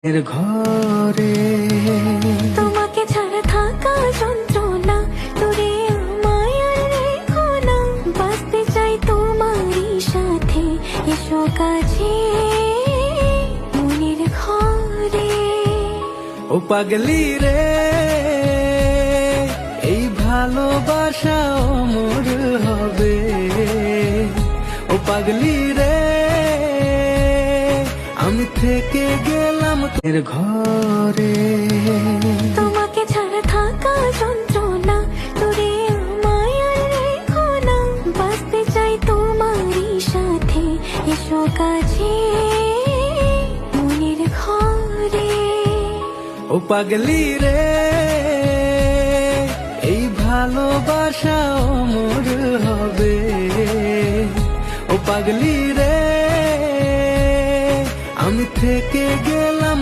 এর ঘরে তোমাকে ছাড়া থাকা যন্ত্রণা, দূরে আমায় আর রেখো না। বাঁচতে চাই তোমারই সাথে, এসো কাছে মনের ঘরে। ও পাগলি রে, এই ভালোবাসা অমর হবে। ও পাগলি রে, আমি থেকে গেলাম এর ঘরে। তোমাকে ছাড়া থাকা যন্ত্রণা, দূরে আমায় আর রেখো না। বাঁচতে চাই তোমারই সাথে, এসো কাছে মনের ঘরে। ও পাগলি রে, এই ভালোবাসা অমর হবে। ও পাগলি রে, আমি থেকে গেলাম